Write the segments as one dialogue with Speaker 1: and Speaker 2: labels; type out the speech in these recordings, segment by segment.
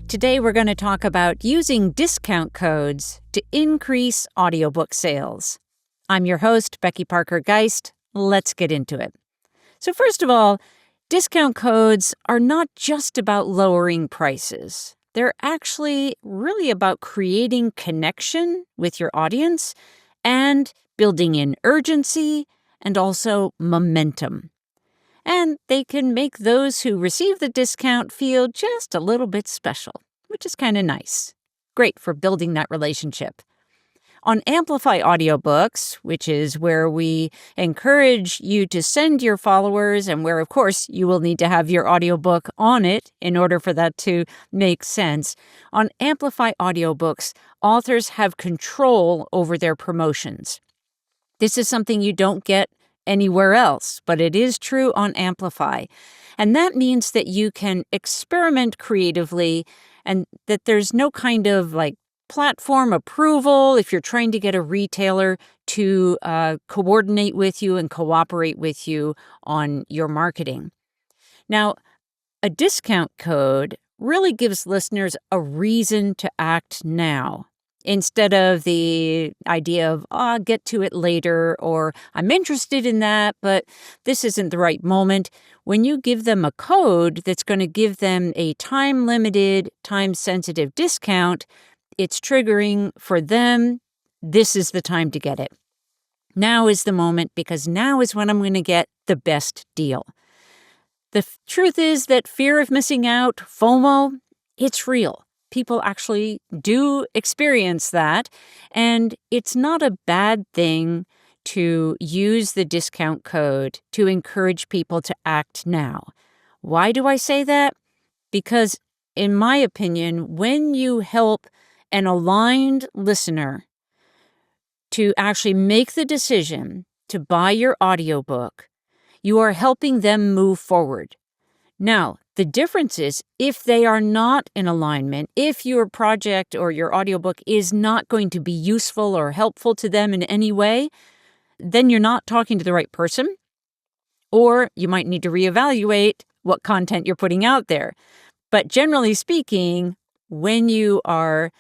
Speaker 1: Today we're going to talk about using discount codes to increase audiobook sales. I'm your host, Becky Parker Geist. Let's get into it. So first of all, discount codes are not just about lowering prices. They're actually really about creating connection with your audience and building in urgency and also momentum. And they can make those who receive the discount feel just a little bit special, which is kind of nice. Great for building that relationship. On Amplify Audiobooks, which is where we encourage you to send your followers and where, of course, you will need to have your audiobook on it in order for that to make sense. On Amplify Audiobooks, authors have control over their promotions. This is something you don't get anywhere else, but it is true on Amplify. And that means that you can experiment creatively and that there's no kind of platform approval if you're trying to get a retailer to coordinate with you and cooperate with you on your marketing. Now, a discount code really gives listeners a reason to act now, instead of the idea of, I'll get to it later, or I'm interested in that, but this isn't the right moment. When you give them a code that's going to give them a time-limited, time-sensitive discount, it's triggering for them. This is the time to get it. Now is the moment, because now is when I'm going to get the best deal. The truth is that fear of missing out, FOMO, it's real. People actually do experience that, and it's not a bad thing to use the discount code to encourage people to act now. Why do I say that? Because, in my opinion, when you help an aligned listener to actually make the decision to buy your audiobook, you are helping them move forward. Now, the difference is if they are not in alignment, if your project or your audiobook is not going to be useful or helpful to them in any way, then you're not talking to the right person, or you might need to reevaluate what content you're putting out there. But generally speaking, when you are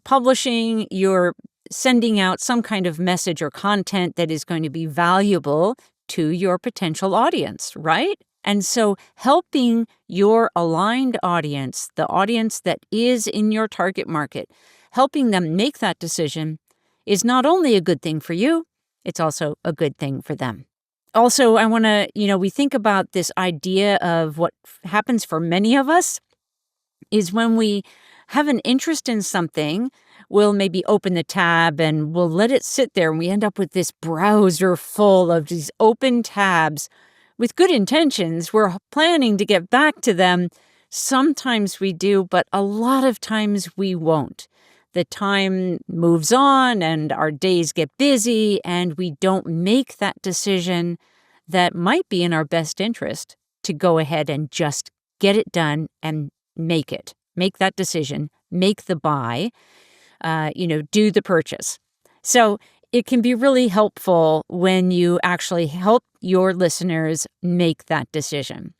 Speaker 1: publishing, you're sending out some kind of message or content that is going to be valuable to your potential audience, right? And so helping your aligned audience, the audience that is in your target market, helping them make that decision is not only a good thing for you, it's also a good thing for them. Also, I want to, we think about this idea of what happens for many of us is when we have an interest in something, we'll maybe open the tab and we'll let it sit there, and we end up with this browser full of these open tabs. With good intentions, we're planning to get back to them. Sometimes we do, but a lot of times we won't. The time moves on and our days get busy, and we don't make that decision that might be in our best interest to go ahead and just get it done and make it. Make that decision, make the buy, do the purchase. So it can be really helpful when you actually help your listeners make that decision.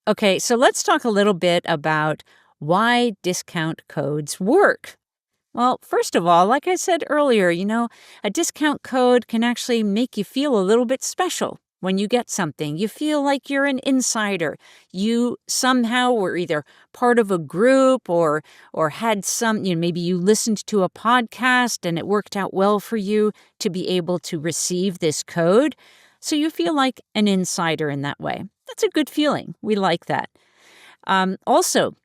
Speaker 1: Okay, so let's talk a little bit about why discount codes work. Well, first of all, like I said earlier, a discount code can actually make you feel a little bit special when you get something. You feel like you're an insider. You somehow were either part of a group or had some, maybe you listened to a podcast and it worked out well for you to be able to receive this code. So you feel like an insider in that way. That's a good feeling. We like that. Also,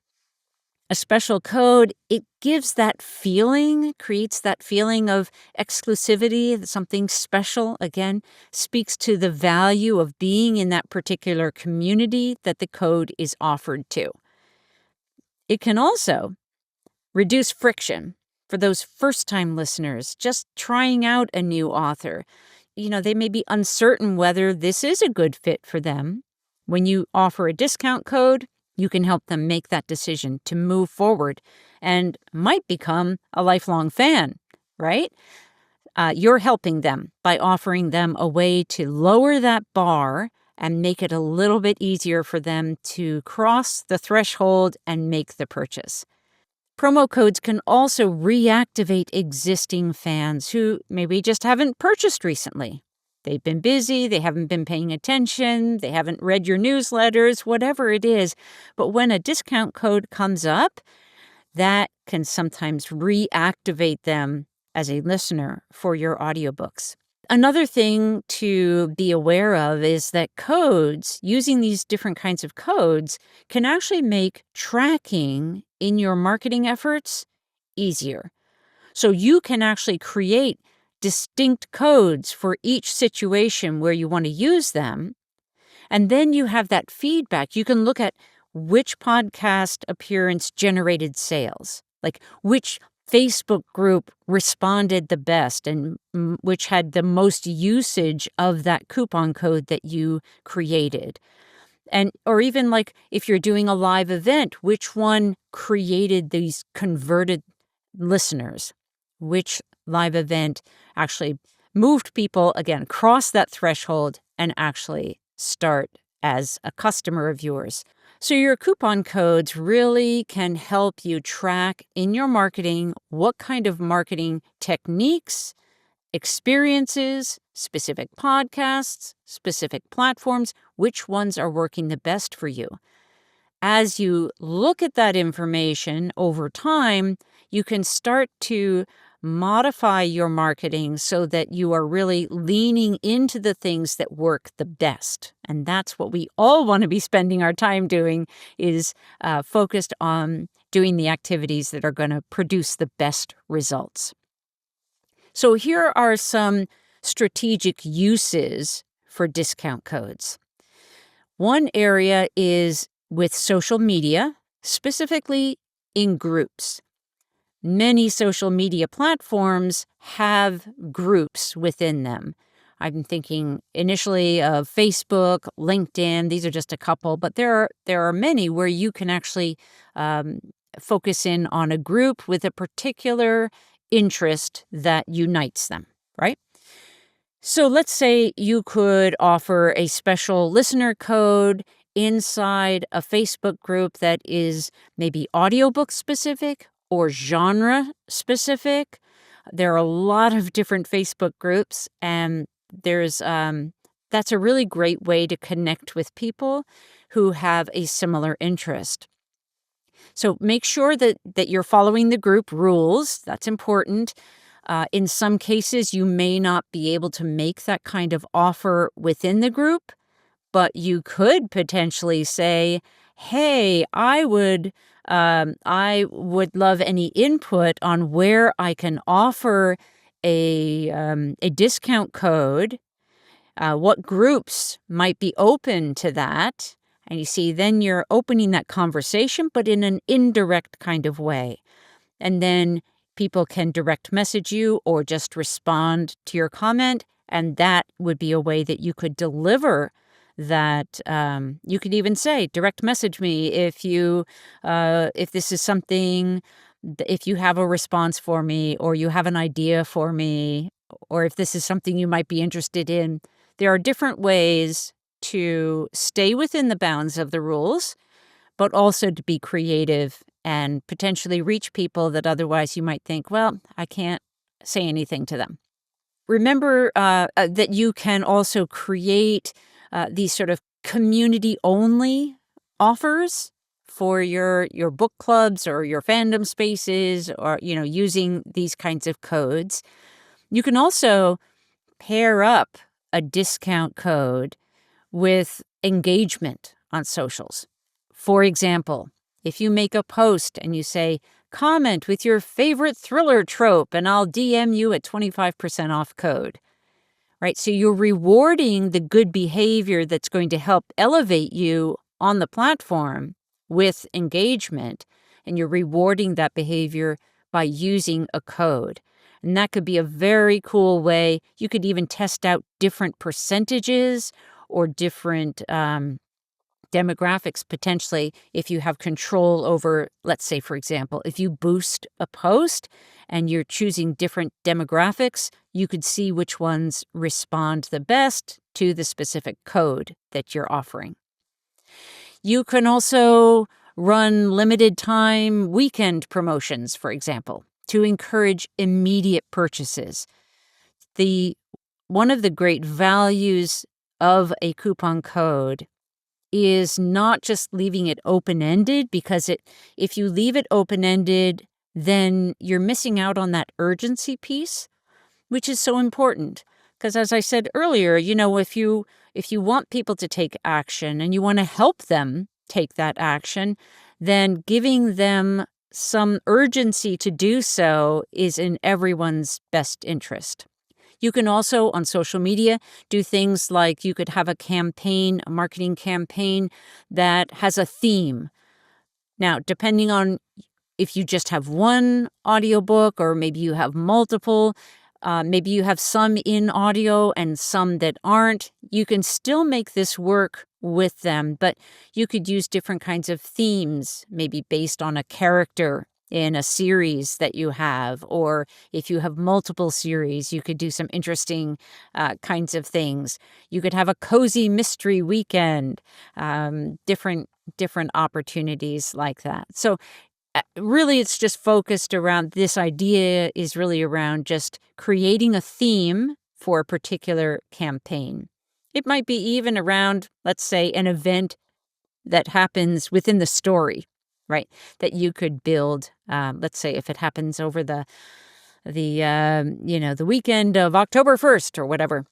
Speaker 1: a special code, it gives that feeling, creates that feeling of exclusivity, something special, again, speaks to the value of being in that particular community that the code is offered to. It can also reduce friction for those first-time listeners just trying out a new author. They may be uncertain whether this is a good fit for them. When you offer a discount code, you can help them make that decision to move forward and might become a lifelong fan, right? You're helping them by offering them a way to lower that bar and make it a little bit easier for them to cross the threshold and make the purchase. Promo codes can also reactivate existing fans who maybe just haven't purchased recently. They've been busy, they haven't been paying attention, they haven't read your newsletters, whatever it is. But when a discount code comes up, that can sometimes reactivate them as a listener for your audiobooks. Another thing to be aware of is that codes, using these different kinds of codes, can actually make tracking in your marketing efforts easier. So you can actually create distinct codes for each situation where you want to use them. And then you have that feedback. You can look at which podcast appearance generated sales, like which Facebook group responded the best and which had the most usage of that coupon code that you created. And or even like if you're doing a live event, which one created these converted listeners? Which live event actually moved people, again, cross that threshold and actually start as a customer of yours? So your coupon codes really can help you track in your marketing what kind of marketing techniques, experiences, specific podcasts, specific platforms, which ones are working the best for you. As you look at that information over time, you can start to modify your marketing so that you are really leaning into the things that work the best. And that's what we all want to be spending our time doing, is focused on doing the activities that are going to produce the best results. So here are some strategic uses for discount codes. One area is with social media, specifically in groups. Many social media platforms have groups within them. I'm thinking initially of Facebook, LinkedIn. These are just a couple, but there are many where you can actually focus in on a group with a particular interest that unites them, right? So let's say you could offer a special listener code inside a Facebook group that is maybe audiobook specific or genre specific. There are a lot of different Facebook groups, and that's a really great way to connect with people who have a similar interest. So make sure that you're following the group rules. That's important. In some cases, you may not be able to make that kind of offer within the group, but you could potentially say, hey, I would love any input on where I can offer a discount code, what groups might be open to that. And you see, then you're opening that conversation, but in an indirect kind of way. And then people can direct message you or just respond to your comment. And that would be a way that you could deliver that. You could even say, direct message me if this is something, if you have a response for me, or you have an idea for me, or if this is something you might be interested in. There are different ways to stay within the bounds of the rules, but also to be creative and potentially reach people that otherwise you might think, well, I can't say anything to them. Remember that you can also create these sort of community-only offers for your book clubs or your fandom spaces, or using these kinds of codes. You can also pair up a discount code with engagement on socials. For example, if you make a post and you say, comment with your favorite thriller trope and I'll DM you a 25% off code, right? So you're rewarding the good behavior that's going to help elevate you on the platform with engagement, and you're rewarding that behavior by using a code. And that could be a very cool way. You could even test out different percentages or different demographics potentially if you have control over, let's say, for example, if you boost a post and you're choosing different demographics, you could see which ones respond the best to the specific code that you're offering. You can also run limited time weekend promotions, for example, to encourage immediate purchases. One of the great values of a coupon code is not just leaving it open-ended, because if you leave it open-ended, then you're missing out on that urgency piece, which is so important. Because as I said earlier, if you want people to take action and you want to help them take that action, then giving them some urgency to do so is in everyone's best interest. You can also, on social media, do things like you could have a marketing campaign that has a theme. Now, depending on if you just have one audiobook or maybe you have multiple, maybe you have some in audio and some that aren't, you can still make this work with them, but you could use different kinds of themes, maybe based on a character in a series that you have, or if you have multiple series, you could do some interesting kinds of things. You could have a cozy mystery weekend, different opportunities like that. So really, it's just focused around, this idea is really around just creating a theme for a particular campaign. It might be even around, let's say, an event that happens within the story, right? That you could build. Let's say if it happens over the weekend of October 1st or whatever,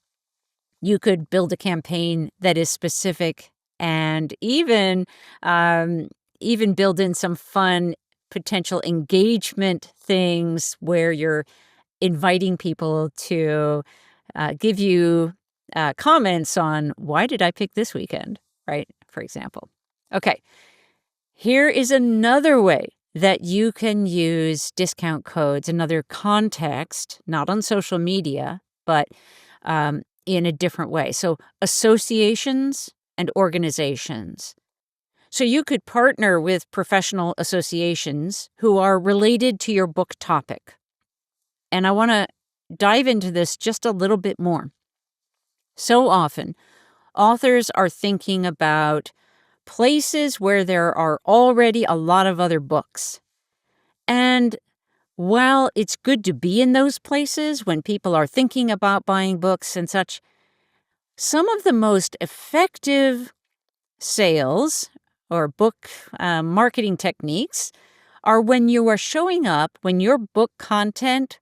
Speaker 1: you could build a campaign that is specific, and even build in some fun potential engagement things where you're inviting people to give you comments on, why did I pick this weekend, right? For example. Okay, here is another way that you can use discount codes, another context, not on social media, but in a different way. So associations and organizations. So you could partner with professional associations who are related to your book topic. And I want to dive into this just a little bit more. So often, authors are thinking about places where there are already a lot of other books. And while it's good to be in those places when people are thinking about buying books and such, some of the most effective sales or book marketing techniques are when you are showing up, when your book content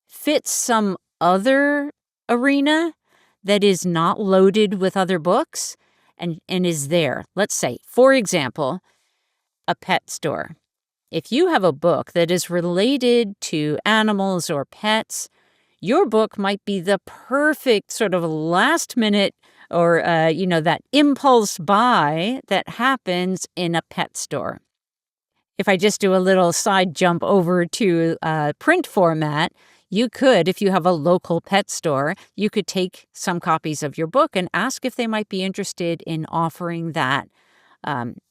Speaker 1: fits some other arena that is not loaded with other books and is there. Let's say, for example, a pet store. If you have a book that is related to animals or pets, your book might be the perfect sort of last minute or, that impulse buy that happens in a pet store. If I just do a little side jump over to print format, you could, if you have a local pet store, you could take some copies of your book and ask if they might be interested in offering that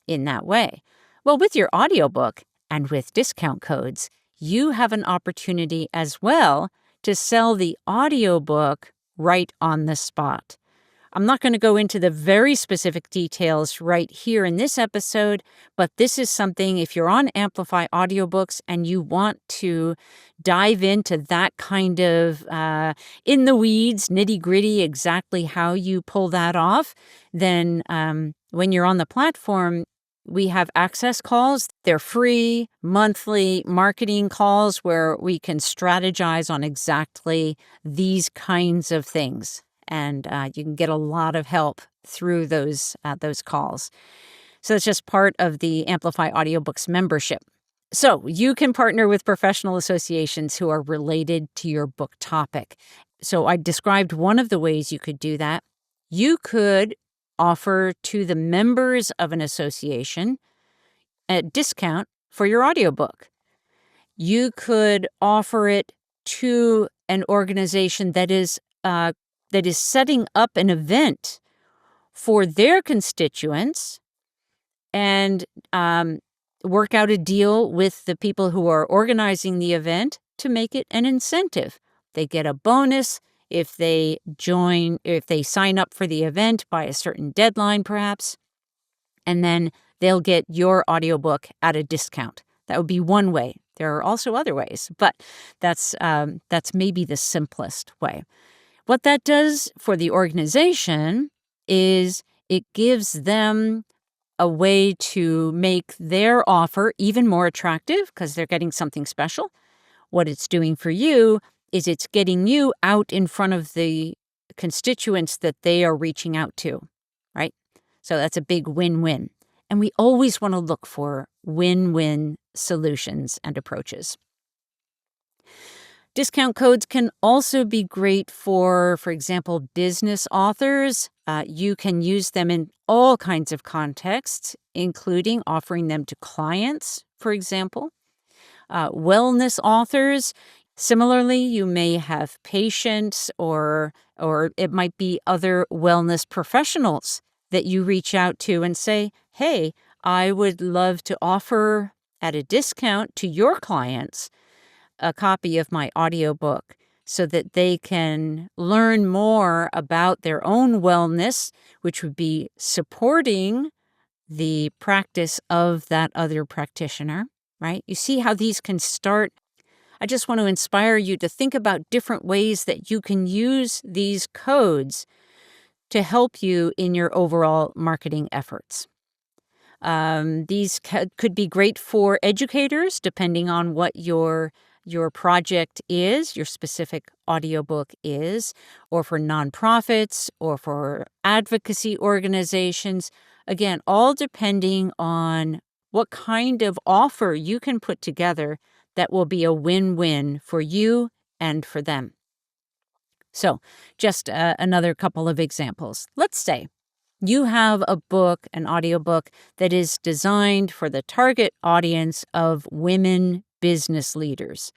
Speaker 1: in that way. Well, with your audiobook and with discount codes, you have an opportunity as well to sell the audiobook right on the spot. I'm not going to go into the very specific details right here in this episode, but this is something, if you're on Amplify Audiobooks and you want to dive into that kind of in the weeds, nitty-gritty, exactly how you pull that off, then when you're on the platform, we have access calls. They're free, monthly marketing calls where we can strategize on exactly these kinds of things. And you can get a lot of help through those calls. So it's just part of the Amplify Audiobooks membership. So you can partner with professional associations who are related to your book topic. So I described one of the ways you could do that. You could offer to the members of an association a discount for your audiobook. You could offer it to an organization that is setting up an event for their constituents and work out a deal with the people who are organizing the event to make it an incentive. They get a bonus if they sign up for the event by a certain deadline, perhaps. And then they'll get your audiobook at a discount. That would be one way. There are also other ways, but that's maybe the simplest way. What that does for the organization is it gives them a way to make their offer even more attractive because they're getting something special. What it's doing for you is it's getting you out in front of the constituents that they are reaching out to, right? So that's a big win-win. And we always want to look for win-win solutions and approaches. Discount codes can also be great for example, business authors. You can use them in all kinds of contexts, including offering them to clients, for example. Wellness authors, similarly, you may have patients or it might be other wellness professionals that you reach out to and say, hey, I would love to offer at a discount to your clients a copy of my audiobook so that they can learn more about their own wellness, which would be supporting the practice of that other practitioner, right? You see how these can start. I just want to inspire you to think about different ways that you can use these codes to help you in your overall marketing efforts. These could be great for educators, depending on what your project is, your specific audiobook is, or for nonprofits, or for advocacy organizations. Again, all depending on what kind of offer you can put together that will be a win-win for you and for them. So just another couple of examples. Let's say you have a book, an audiobook, that is designed for the target audience of women business leaders.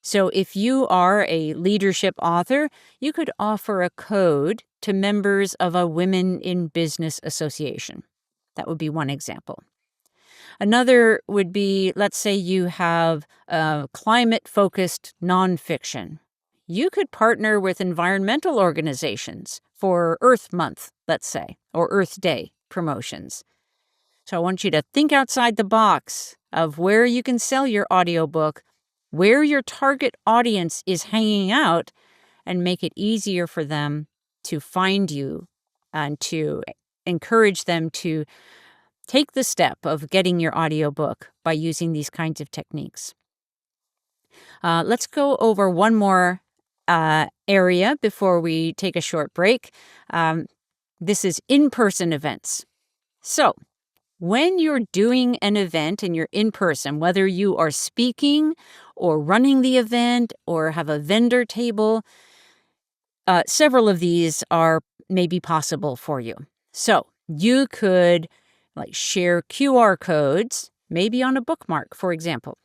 Speaker 1: So if you are a leadership author, you could offer a code to members of a Women in Business association. That would be one example. Another would be, let's say you have climate-focused nonfiction. You could partner with environmental organizations for Earth Month, let's say, or Earth Day promotions. So I want you to think outside the box of where you can sell your audiobook, where your target audience is hanging out, and make it easier for them to find you and to encourage them to take the step of getting your audiobook by using these kinds of techniques. Let's go over one more area before we take a short break. This is in-person events. So when you're doing an event and you're in person, whether you are speaking or running the event or have a vendor table, several of these are maybe possible for you. So you could share QR codes, maybe on a bookmark, for example,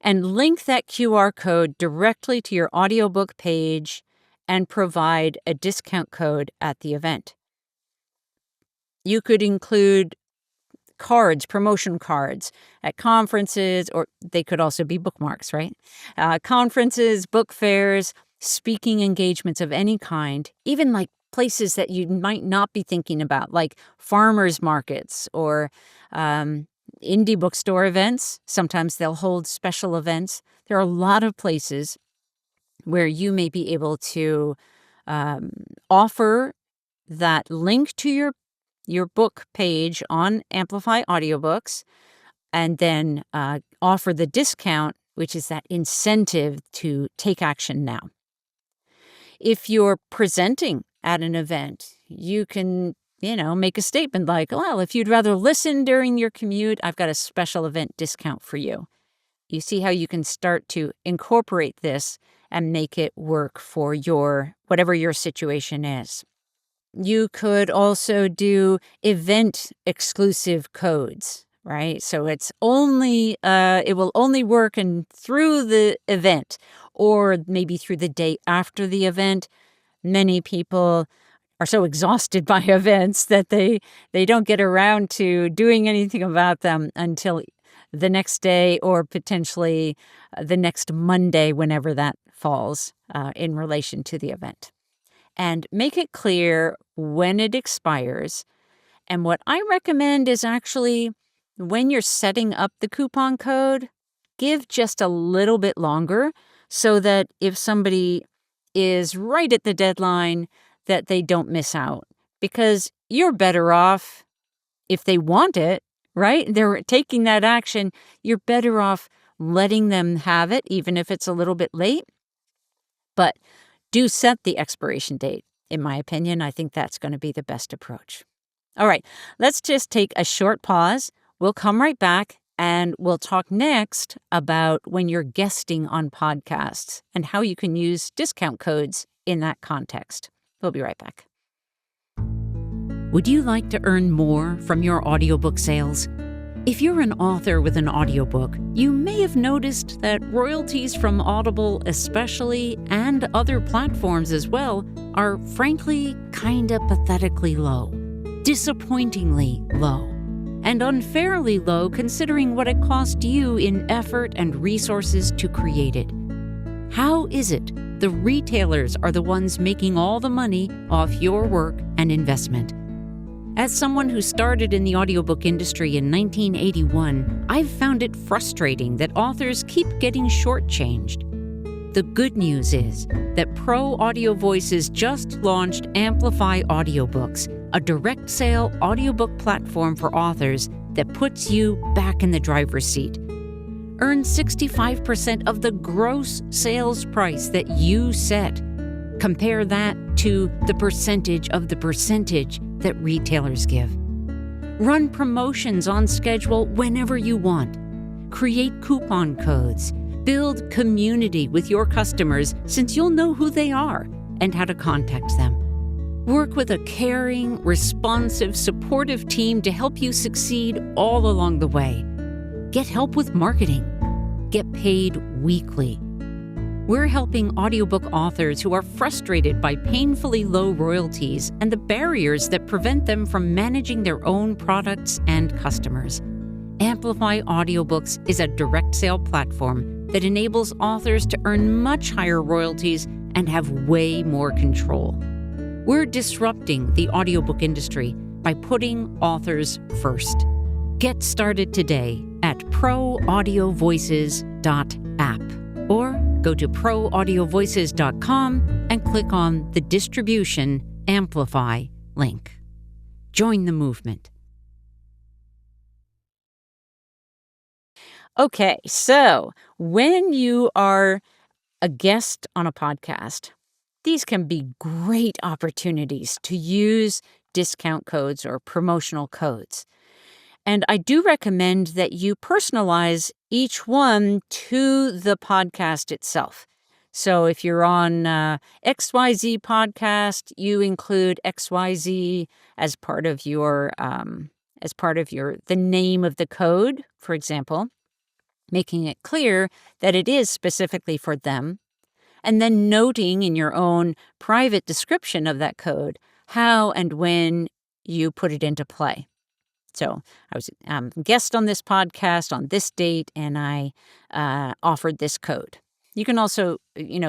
Speaker 1: and link that QR code directly to your audiobook page and provide a discount code at the event. You could include cards, promotion cards at conferences, or they could also be bookmarks, right? Conferences, book fairs, speaking engagements of any kind, even like places that you might not be thinking about, like farmers markets or indie bookstore events. Sometimes they'll hold special events. There are a lot of places where you may be able to offer that link to your book page on Amplify Audiobooks, and then offer the discount, which is that incentive to take action now. If you're presenting at an event, you can, make a statement like, well, if you'd rather listen during your commute, I've got a special event discount for you. You see how you can start to incorporate this and make it work for whatever your situation is. You could also do event exclusive codes, right? So it will only work through the event or maybe through the day after the event. Many people are so exhausted by events that they don't get around to doing anything about them until the next day or potentially the next Monday, whenever that falls in relation to the event. And make it clear when it expires And what I recommend is actually when you're setting up the coupon code, give just a little bit longer so that if somebody is right at the deadline, that they don't miss out. Because you're better off if they want it, right? They're taking that action. You're better off letting them have it, even if it's a little bit late. But do set the expiration date. In my opinion, I think that's going to be the best approach. All right, let's just take a short pause. We'll come right back and we'll talk next about when you're guesting on podcasts and how you can use discount codes in that context. We'll be right back. Would you like to earn more from your audiobook sales? If you're an author with an audiobook, you may have noticed that royalties from Audible especially, and other platforms as well, are frankly kinda pathetically low, disappointingly low, and unfairly low considering what it cost you in effort and resources to create it. How is it the retailers are the ones making all the money off your work and investment? As someone who started in the audiobook industry in 1981, I've found it frustrating that authors keep getting shortchanged. The good news is that Pro Audio Voices just launched Amplify Audiobooks, a direct sale audiobook platform for authors that puts you back in the driver's seat. Earn 65% of the gross sales price that you set. Compare that to the percentage of the percentage that retailers give. Run promotions on schedule whenever you want. Create coupon codes. Build community with your customers since you'll know who they are and how to contact them. Work with a caring, responsive, supportive team to help you succeed all along the way. Get help with marketing. Get paid weekly. We're helping audiobook authors who are frustrated by painfully low royalties and the barriers that prevent them from managing their own products and customers. Amplify Audiobooks is a direct sale platform that enables authors to earn much higher royalties and have way more control. We're disrupting the audiobook industry by putting authors first. Get started today at proaudiovoices.app or go to proaudiovoices.com and click on the Distribution Amplify link. Join the movement. Okay, so when you are a guest on a podcast, these can be great opportunities to use discount codes or promotional codes. And I do recommend that you personalize each one to the podcast itself. So if you're on XYZ podcast, you include XYZ as part of your the name of the code, for example, making it clear that it is specifically for them, and then noting in your own private description of that code how and when you put it into play. So I was guest on this podcast on this date, and I offered this code. You can also,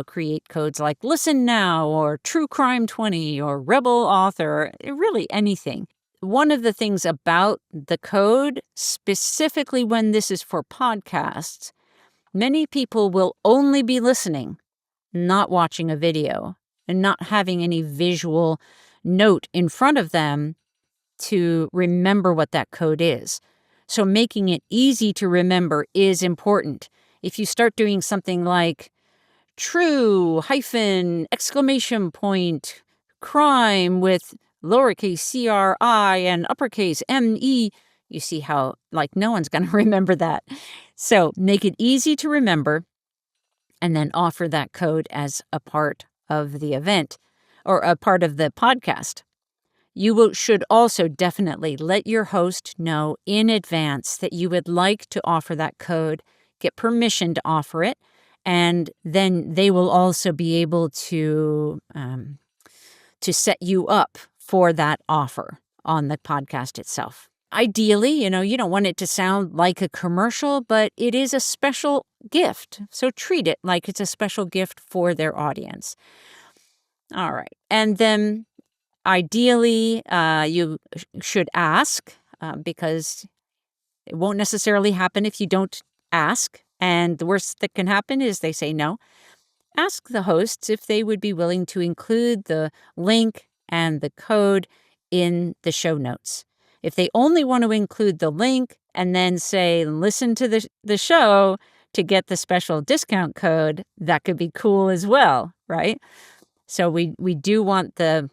Speaker 1: create codes like Listen Now or True Crime 20 or Rebel Author, really anything. One of the things about the code, specifically when this is for podcasts, many people will only be listening, not watching a video, and not having any visual note in front of them to remember what that code is. So making it easy to remember is important. If you start doing something like true _ crime with lowercase CRI and uppercase ME, you see how no one's going to remember that. So make it easy to remember and then offer that code as a part of the event or a part of the podcast. You should also definitely let your host know in advance that you would like to offer that code, get permission to offer it, and then they will also be able to set you up for that offer on the podcast itself. Ideally, you don't want it to sound like a commercial, but it is a special gift, so treat it like it's a special gift for their audience. All right, and then Ideally, you should ask because it won't necessarily happen if you don't ask. And the worst that can happen is they say no. Ask the hosts if they would be willing to include the link and the code in the show notes. If they only want to include the link and then say, listen to the show to get the special discount code, that could be cool as well, right? So we do want the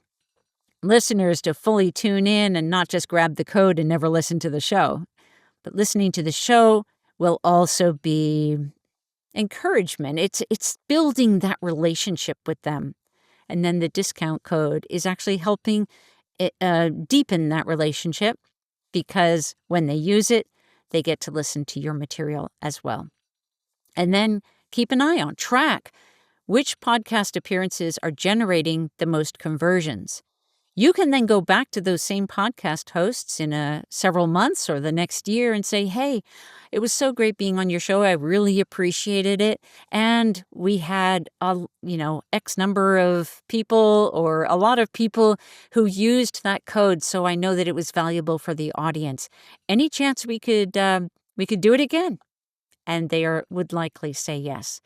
Speaker 1: listeners to fully tune in and not just grab the code and never listen to the show. But listening to the show will also be encouragement. It's building that relationship with them. And then the discount code is actually helping it, deepen that relationship because when they use it, they get to listen to your material as well. And then keep an eye on, track which podcast appearances are generating the most conversions. You can then go back to those same podcast hosts in several months or the next year and say, hey, it was so great being on your show. I really appreciated it. And we had, X number of people or a lot of people who used that code. So I know that it was valuable for the audience. Any chance we could do it again? And they would likely say yes.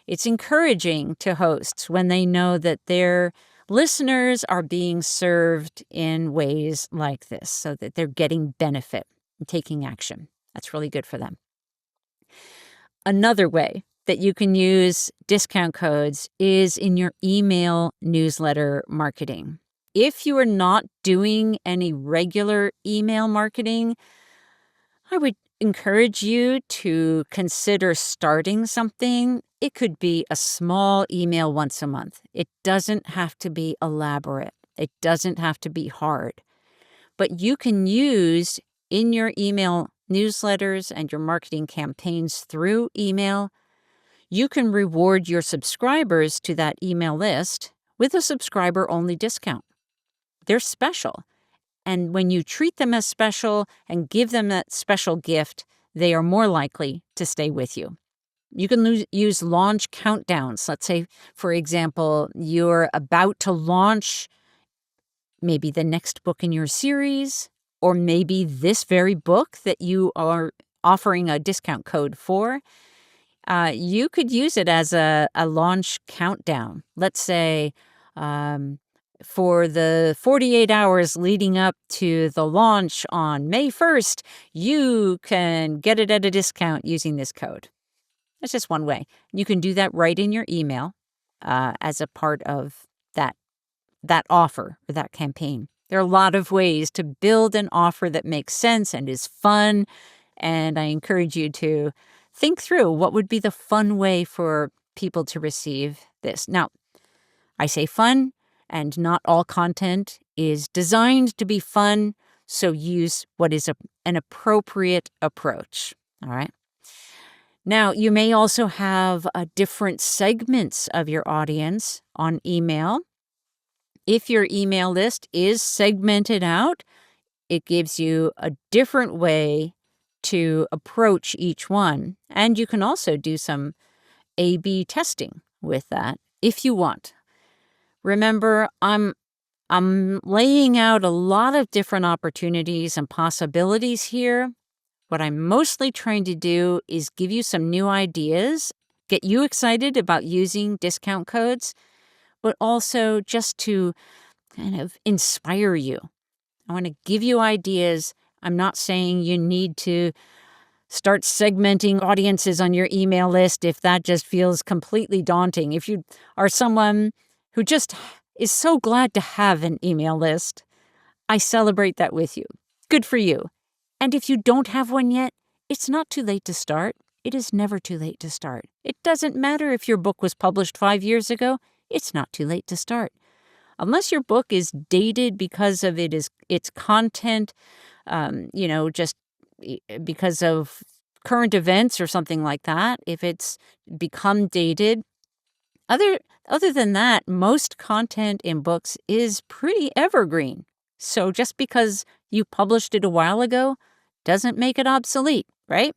Speaker 1: It's encouraging to hosts when they know that their listeners are being served in ways like this so that they're getting benefit and taking action. That's really good for them. Another way that you can use discount codes is in your email newsletter marketing. If you are not doing any regular email marketing, I would encourage you to consider starting something. It could be a small email once a month. It doesn't have to be elaborate. It doesn't have to be hard. But you can use in your email newsletters and your marketing campaigns through email, you can reward your subscribers to that email list with a subscriber-only discount. They're special. And when you treat them as special and give them that special gift, they are more likely to stay with you. You can use launch countdowns. Let's say, for example, you're about to launch maybe the next book in your series, or maybe this very book that you are offering a discount code for. You could use it as a launch countdown. Let's say, for the 48 hours leading up to the launch on May 1st, you can get it at a discount using this code. That's just one way. You can do that right in your email as a part of that offer or that campaign. There are a lot of ways to build an offer that makes sense and is fun, and I encourage you to think through what would be the fun way for people to receive this. Now, I say fun, and not all content is designed to be fun, so use what is an appropriate approach, all right? Now, you may also have different segments of your audience on email. If your email list is segmented out, it gives you a different way to approach each one. And you can also do some A/B testing with that if you want. Remember, I'm laying out a lot of different opportunities and possibilities here. What I'm mostly trying to do is give you some new ideas, get you excited about using discount codes, but also just to kind of inspire you. I want to give you ideas. I'm not saying you need to start segmenting audiences on your email list if that just feels completely daunting. If you are someone who just is so glad to have an email list, I celebrate that with you. Good for you. And if you don't have one yet, it's not too late to start. It is never too late to start. It doesn't matter if your book was published 5 years ago. It's not too late to start. Unless your book is dated because of its content, just because of current events or something like that, if it's become dated. Other than that, most content in books is pretty evergreen. So just because you published it a while ago doesn't make it obsolete, right?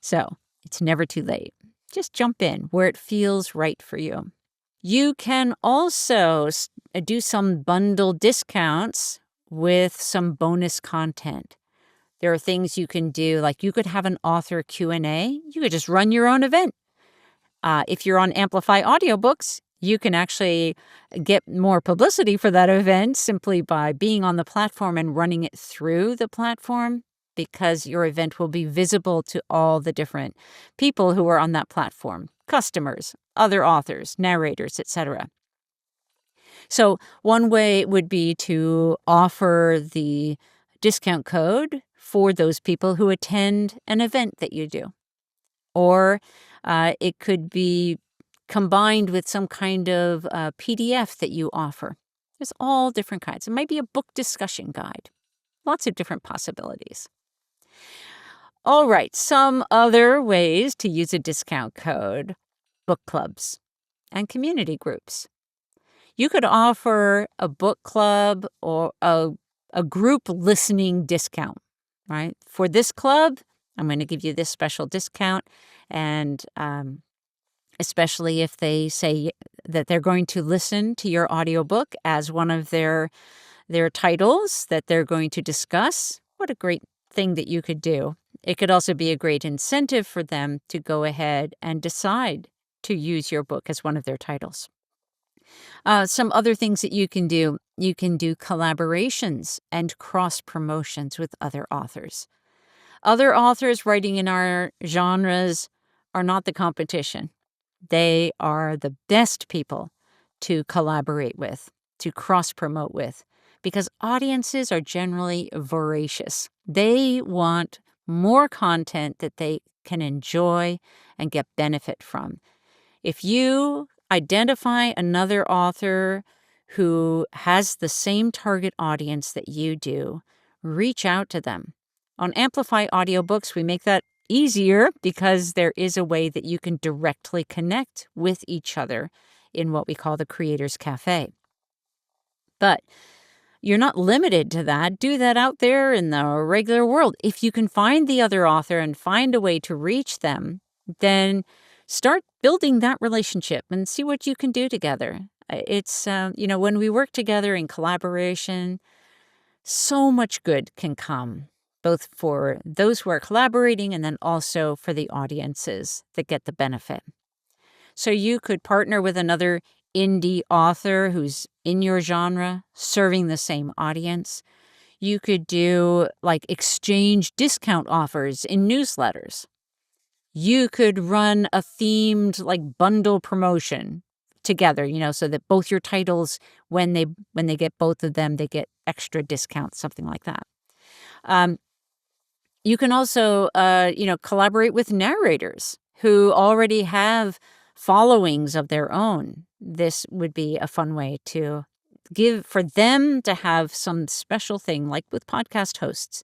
Speaker 1: So it's never too late. Just jump in where it feels right for you. You can also do some bundle discounts with some bonus content. There are things you can do, like you could have an author Q&A. You could just run your own event. If you're on Amplify Audiobooks, you can actually get more publicity for that event simply by being on the platform and running it through the platform, because your event will be visible to all the different people who are on that platform, customers, other authors, narrators, etc. So one way would be to offer the discount code for those people who attend an event that you do. Or it could be combined with some kind of PDF that you offer. There's all different kinds. It might be a book discussion guide. Lots of different possibilities. All right, some other ways to use a discount code: book clubs and community groups. You could offer a book club or a group listening discount, right? For this club, I'm going to give you this special discount. And especially if they say that they're going to listen to your audiobook as one of their titles that they're going to discuss, what a great thing that you could do. It could also be a great incentive for them to go ahead and decide to use your book as one of their titles. Some other things that you can do collaborations and cross promotions with other authors. Other authors writing in our genres are not the competition. They are the best people to collaborate with, to cross promote with, because audiences are generally voracious. They want more content that they can enjoy and get benefit from. If you identify another author who has the same target audience that you do, reach out to them. On Amplify Audiobooks, we make that easier because there is a way that you can directly connect with each other in what we call the Creators Cafe. But you're not limited to that. Do that out there in the regular world. If you can find the other author and find a way to reach them, then start building that relationship and see what you can do together. It's, when we work together in collaboration, so much good can come, both for those who are collaborating and then also for the audiences that get the benefit. So you could partner with another indie author who's in your genre, serving the same audience. You could do like exchange discount offers in newsletters. You could run a themed like bundle promotion together, so that both your titles, when they get both of them, they get extra discounts, something like that. You can also, collaborate with narrators who already have followings of their own. This would be a fun way to for them to have some special thing, like with podcast hosts.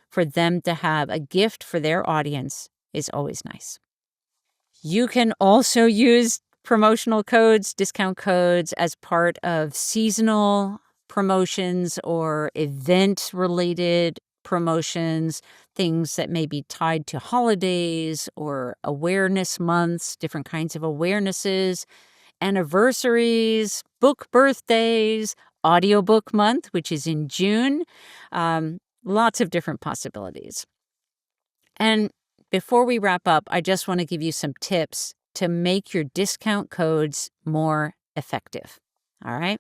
Speaker 1: For them to have a gift for their audience is always nice. You can also use promotional codes, discount codes, as part of seasonal promotions or event-related promotions, things that may be tied to holidays or awareness months, different kinds of awarenesses, anniversaries, book birthdays, audiobook month, which is in June. Lots of different possibilities. And before we wrap up, I just want to give you some tips to make your discount codes more effective. All right.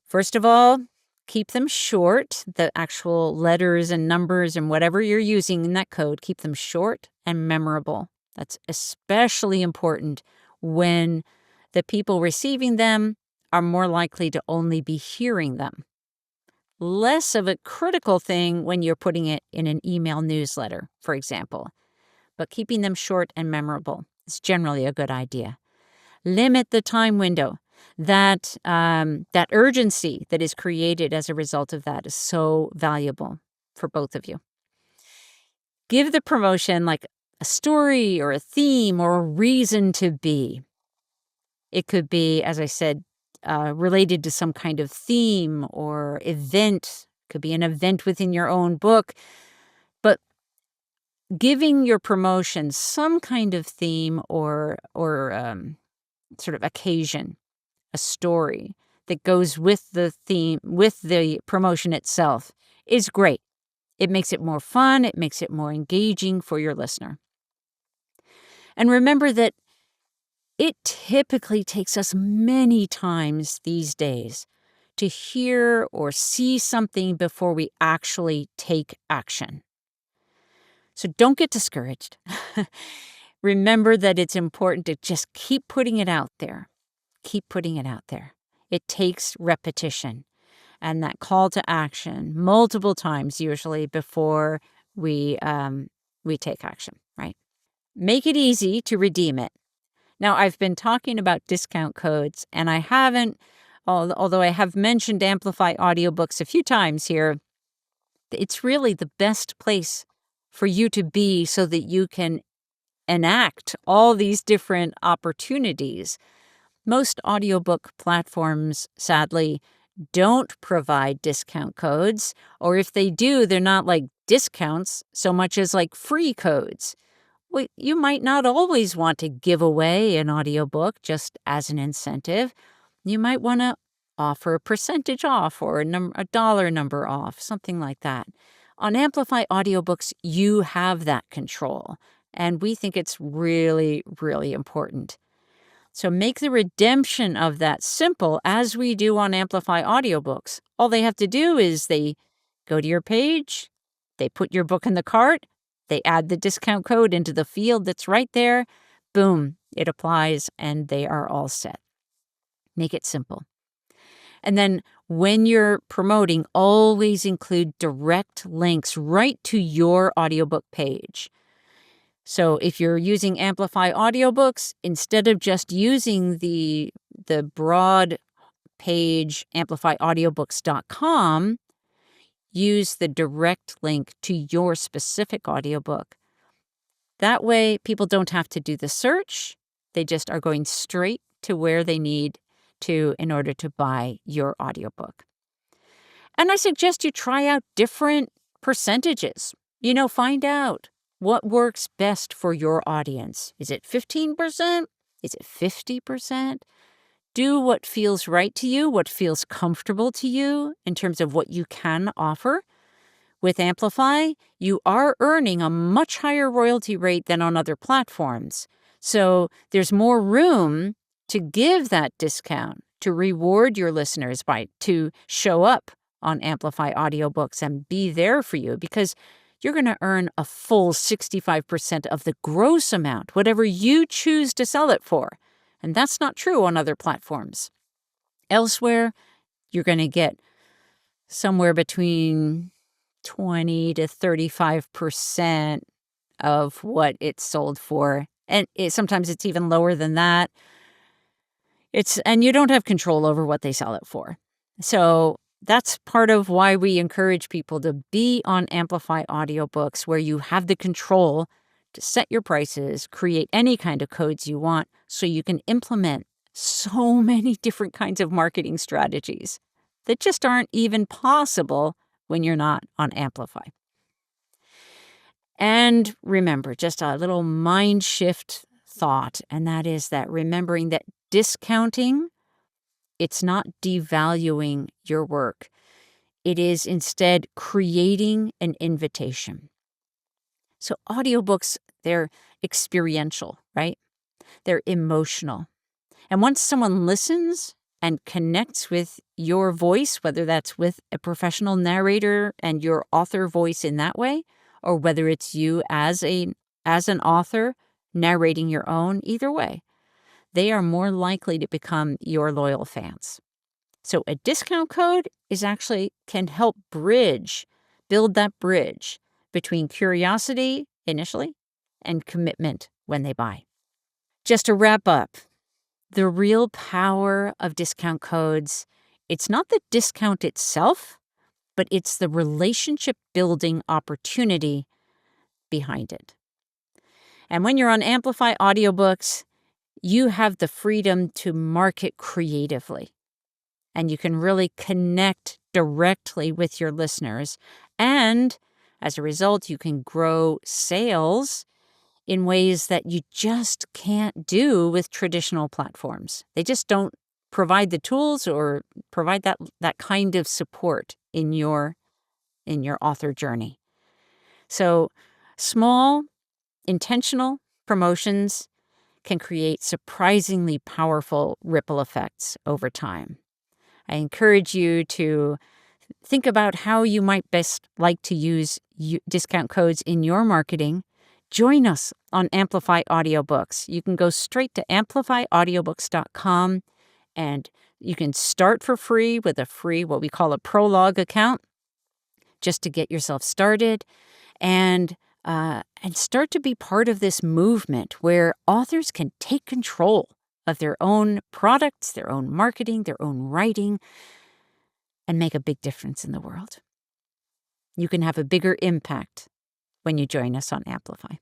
Speaker 1: First of all, keep them short. The actual letters and numbers and whatever you're using in that code, keep them short and memorable. That's especially important when the people receiving them are more likely to only be hearing them. Less of a critical thing when you're putting it in an email newsletter, for example. But keeping them short and memorable is generally a good idea. Limit the time window. That urgency that is created as a result of that is so valuable for both of you. Give the promotion like a story or a theme or a reason to be. It could be, as I said, related to some kind of theme or event. It could be an event within your own book. But giving your promotion some kind of theme or sort of occasion, a story that goes with the theme, with the promotion itself, is great. It makes it more fun. It makes it more engaging for your listener. And remember that it typically takes us many times these days to hear or see something before we actually take action. So don't get discouraged. Remember that it's important to just keep putting it out there. Keep putting it out there. It takes repetition and that call to action multiple times usually before we take action, right? Make it easy to redeem it. Now, I've been talking about discount codes, and I haven't, although I have mentioned Amplify Audiobooks a few times here, it's really the best place for you to be so that you can enact all these different opportunities. Most audiobook platforms, sadly, don't provide discount codes, or if they do, they're not like discounts so much as like free codes. Well, you might not always want to give away an audiobook just as an incentive. You might want to offer a percentage off or a dollar number off, something like that. On Amplify Audiobooks, you have that control, and we think it's really, really important. So make the redemption of that simple as we do on Amplify Audiobooks. All they have to do is they go to your page, they put your book in the cart, they add the discount code into the field that's right there. Boom, it applies and they are all set. Make it simple. And then when you're promoting, always include direct links right to your audiobook page. So if you're using Amplify Audiobooks, instead of just using the broad page amplifyaudiobooks.com, use the direct link to your specific audiobook. That way, people don't have to do the search. They just are going straight to where they need to in order to buy your audiobook. And I suggest you try out different percentages. Find out what works best for your audience. Is it 15%? Is it 50%? Do what feels right to you, what feels comfortable to you in terms of what you can offer. With Amplify, you are earning a much higher royalty rate than on other platforms. So there's more room to give that discount, to reward your listeners to show up on Amplify Audiobooks and be there for you, because you're going to earn a full 65% of the gross amount, whatever you choose to sell it for. And that's not true on other platforms. Elsewhere, you're going to get somewhere between 20 to 35% of what it's sold for. And sometimes it's even lower than that. And you don't have control over what they sell it for. So that's part of why we encourage people to be on Amplify Audiobooks, where you have the control to set your prices, create any kind of codes you want, so you can implement so many different kinds of marketing strategies that just aren't even possible when you're not on Amplify. And remember, just a little mind shift thought, and that is that remembering that discounting, it's not devaluing your work. It is instead creating an invitation. So audiobooks, they're experiential, right? They're emotional. And once someone listens and connects with your voice, whether that's with a professional narrator and your author voice in that way, or whether it's you as an author narrating your own, either way, they are more likely to become your loyal fans. So a discount code can help build that bridge between curiosity initially and commitment when they buy. Just to wrap up, the real power of discount codes, it's not the discount itself, but it's the relationship building opportunity behind it. And when you're on Amplify Audiobooks, you have the freedom to market creatively. And you can really connect directly with your listeners. And as a result, you can grow sales in ways that you just can't do with traditional platforms. They just don't provide the tools or provide that kind of support in your author journey. So small, intentional promotions can create surprisingly powerful ripple effects over time. I encourage you to think about how you might best like to use discount codes in your marketing. Join us on Amplify Audiobooks. You can go straight to amplifyaudiobooks.com and you can start for free with a free, what we call a prologue account, just to get yourself started and start to be part of this movement where authors can take control of their own products, their own marketing, their own writing, and make a big difference in the world. You can have a bigger impact when you join us on Amplify.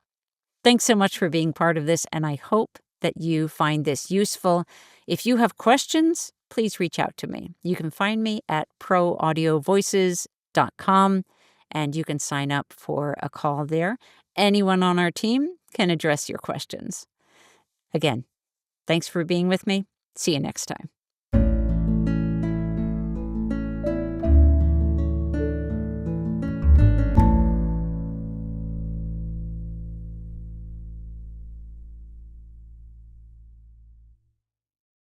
Speaker 1: Thanks so much for being part of this, and I hope that you find this useful. If you have questions, please reach out to me. You can find me at proaudiovoices.com, and you can sign up for a call there. Anyone on our team can address your questions. Again, thanks for being with me. See you next time.